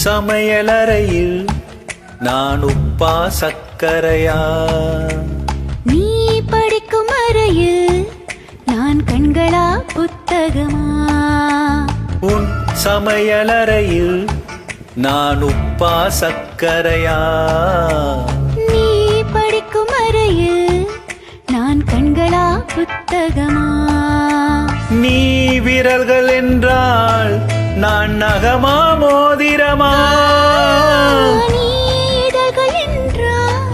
சமையலறையில் நான் உப்பா சக்கரையா? நீ படிக்கும் அறையில் நான் கண்களா புத்தகமா? உன் சமையலறையில் நான் உப்பா சக்கரையா? நீ படிக்கும் அறையில் நான் கண்களா புத்தகமா? நீ விரல்கள் என்றால் நான் நகமா மோதிரமா? நீ இதழ்கள் என்றால்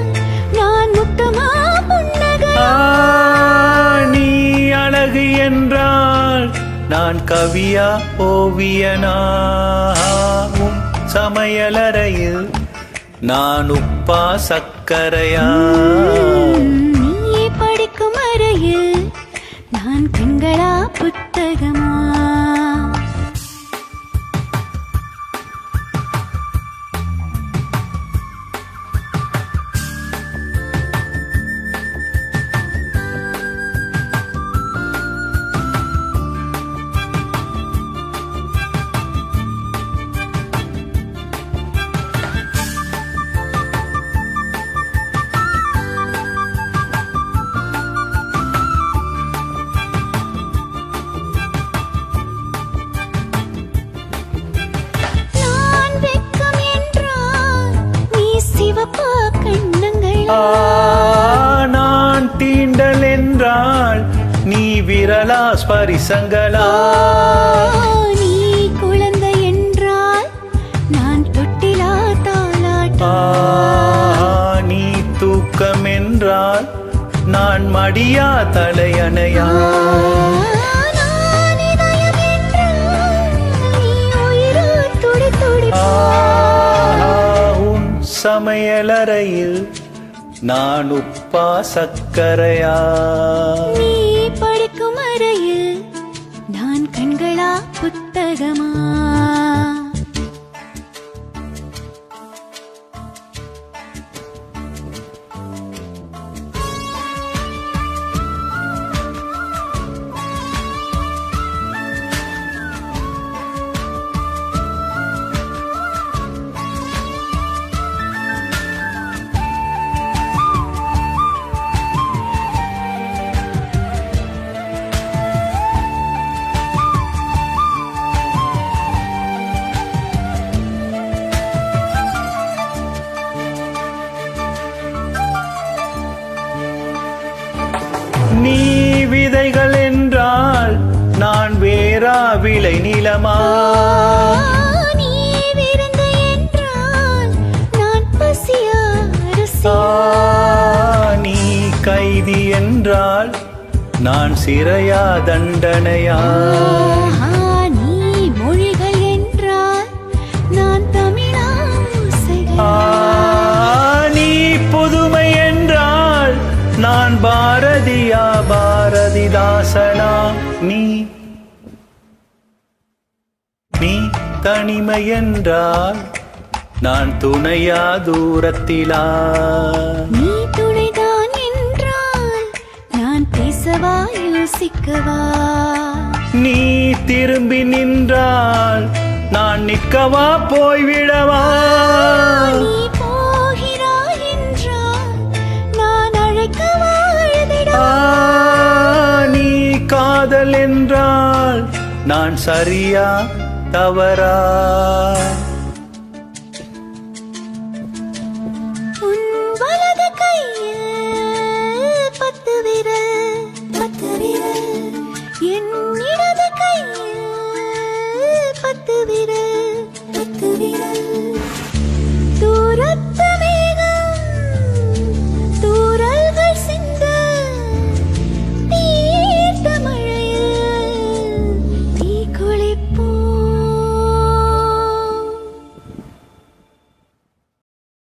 நான் முத்தமா புன்னகையா? நீ அழகு என்றால் நான் கவியா ஓவியனா? உன் சமையலறையில் நான் உப்பா சக்கரையா? நீ படிக்கும் அறையில் நான் கண்களா புத்தகமா? நான் தீண்டல் என்றால் நீ விரலா ஸ்பரிசங்களா? நீ குழந்தை என்றால் நான் தொட்டிலா தாலாட்டா? நீ தூக்கம் என்றால் நான் மடியா தலையணையா? உன் சமையலறையில் நான் உப்பா சக்கரையா? நீ படிக்கும் அறையில் நான் கண்களா புத்தகமா? நீ விதைகள் என்றால் நான் வேறா விளை நிலமா? நீ விருந்து என்றால் நான் பசியா ருசியா? நீ கைதி என்றால் நான் சிறையா தண்டனையா? நீ மொழிகள் என்றால் நான் தமிழா ஓசையா? நீ புதுமை என்றால் நான் பாரதியா பாரதிதாசனா? நீ தனிமை என்றால் நான் துணையா தூரத்திலா? நீ துணைதான் என்றால் நான் பேசவா யோசிக்கவா? நீ திரும்பி நின்றால் நான் நிற்கவா போய்விடவா? நீ போகிறாய் என்றால் நான் அழைக்கவா அழுதிடவா? நீ காதல் என்றால் நான் சரியா தவறா?